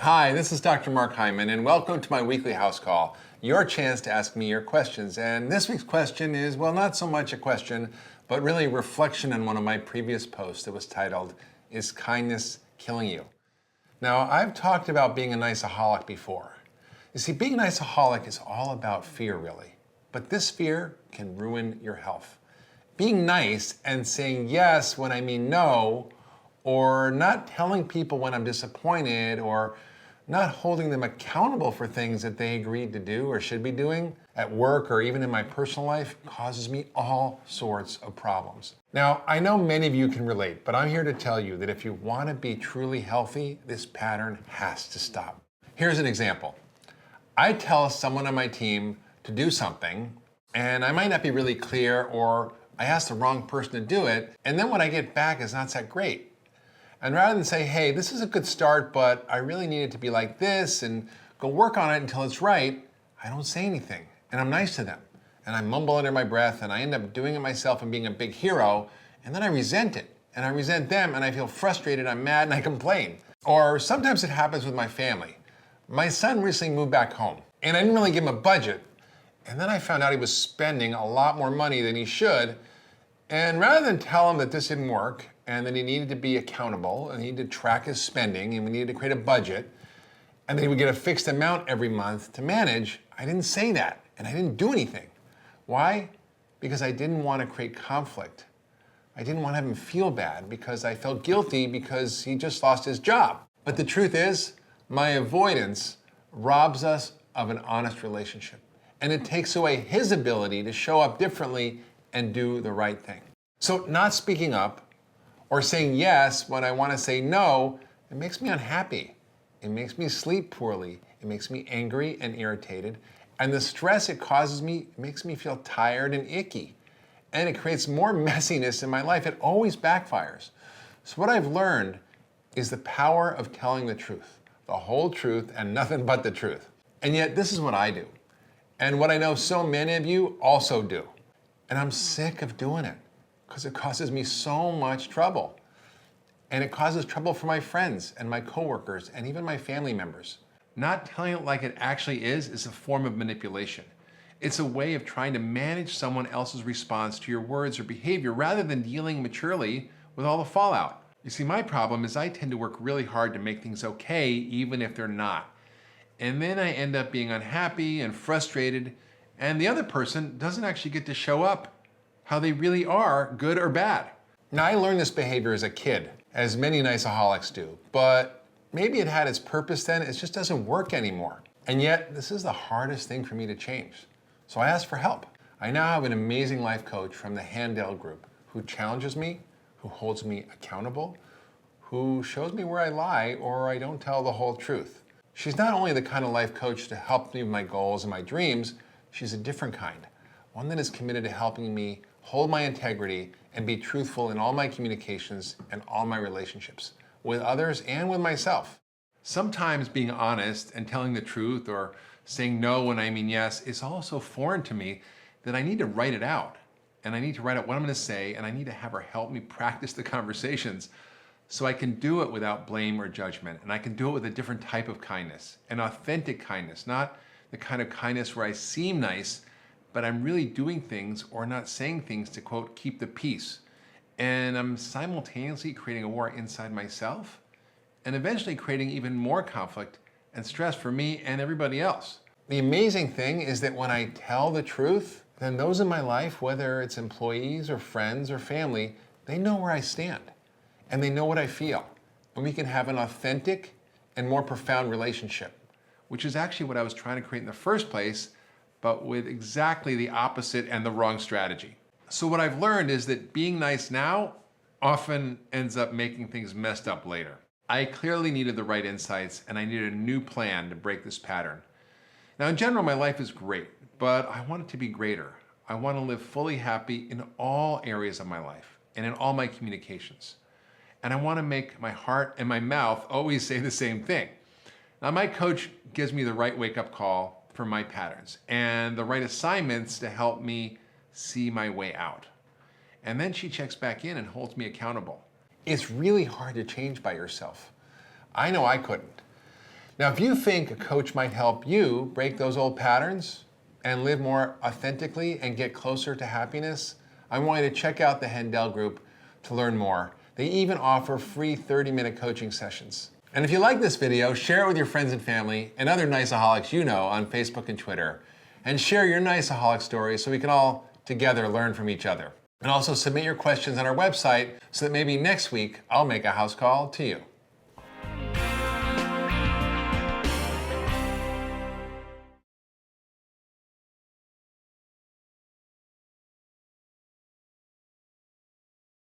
Hi, this is Dr. Mark Hyman, and welcome to my weekly house call, your chance to ask me your questions. And this week's question is, well, not so much a question, but really a reflection on one of my previous posts that was titled, Is Kindness Killing You? Now, I've talked about being a nice-a-holic before. You see, being a nice-a-holic is all about fear, really. But this fear can ruin your health. Being nice and saying yes when I mean no, or not telling people when I'm disappointed, or not holding them accountable for things that they agreed to do or should be doing at work or even in my personal life causes me all sorts of problems. Now, I know many of you can relate, but I'm here to tell you that if you want to be truly healthy, this pattern has to stop. Here's an example. I tell someone on my team to do something, and I might not be really clear, or I ask the wrong person to do it, and then what I get back is not that great. And rather than say, hey, this is a good start, but I really need it to be like this, and go work on it until it's right, I don't say anything. And I'm nice to them. And I mumble under my breath, and I end up doing it myself and being a big hero, and then I resent it. And I resent them, and I feel frustrated, I'm mad, and I complain. Or sometimes it happens with my family. My son recently moved back home, and I didn't really give him a budget. And then I found out he was spending a lot more money than he should. And rather than tell him that this didn't work, and that he needed to be accountable, and he needed to track his spending, and we needed to create a budget, and then he would get a fixed amount every month to manage, I didn't say that, and I didn't do anything. Why? Because I didn't want to create conflict. I didn't want to have him feel bad because I felt guilty because he just lost his job. But the truth is, my avoidance robs us of an honest relationship, and it takes away his ability to show up differently and do the right thing. So not speaking up, or saying yes when I want to say no, it makes me unhappy. It makes me sleep poorly. It makes me angry and irritated. And the stress it causes me makes me feel tired and icky. And it creates more messiness in my life. It always backfires. So what I've learned is the power of telling the truth, the whole truth and nothing but the truth. And yet this is what I do. And what I know so many of you also do. And I'm sick of doing it, because it causes me so much trouble. And it causes trouble for my friends and my coworkers and even my family members. Not telling it like it actually is a form of manipulation. It's a way of trying to manage someone else's response to your words or behavior rather than dealing maturely with all the fallout. You see, my problem is I tend to work really hard to make things okay, even if they're not. And then I end up being unhappy and frustrated, and the other person doesn't actually get to show up how they really are, good or bad. Now, I learned this behavior as a kid, as many nice-a-holics do, but maybe it had its purpose then, it just doesn't work anymore. And yet, this is the hardest thing for me to change. So I asked for help. I now have an amazing life coach from the Handel Group who challenges me, who holds me accountable, who shows me where I lie or I don't tell the whole truth. She's not only the kind of life coach to help me with my goals and my dreams, she's a different kind. One that is committed to helping me hold my integrity and be truthful in all my communications and all my relationships, with others and with myself. Sometimes being honest and telling the truth or saying no when I mean yes is all so foreign to me that I need to write it out. And I need to write out what I'm going to say, and I need to have her help me practice the conversations so I can do it without blame or judgment. And I can do it with a different type of kindness, an authentic kindness, not the kind of kindness where I seem nice, but I'm really doing things or not saying things to, quote, keep the peace. And I'm simultaneously creating a war inside myself and eventually creating even more conflict and stress for me and everybody else. The amazing thing is that when I tell the truth, then those in my life, whether it's employees or friends or family, they know where I stand and they know what I feel. And we can have an authentic and more profound relationship, which is actually what I was trying to create in the first place, but with exactly the opposite and the wrong strategy. So what I've learned is that being nice now often ends up making things messed up later. I clearly needed the right insights, and I needed a new plan to break this pattern. Now, in general, my life is great, but I want it to be greater. I want to live fully happy in all areas of my life and in all my communications. And I want to make my heart and my mouth always say the same thing. Now, my coach gives me the right wake-up call for my patterns and the right assignments to help me see my way out. And then she checks back in and holds me accountable. It's really hard to change by yourself. I know I couldn't. Now, if you think a coach might help you break those old patterns and live more authentically and get closer to happiness, I want you to check out the Hendel Group to learn more. They even offer free 30-minute coaching sessions. And if you like this video, share it with your friends and family and other nice-a-holics you know on Facebook and Twitter. And share your nice-a-holic stories so we can all together learn from each other. And also submit your questions on our website so that maybe next week I'll make a house call to you.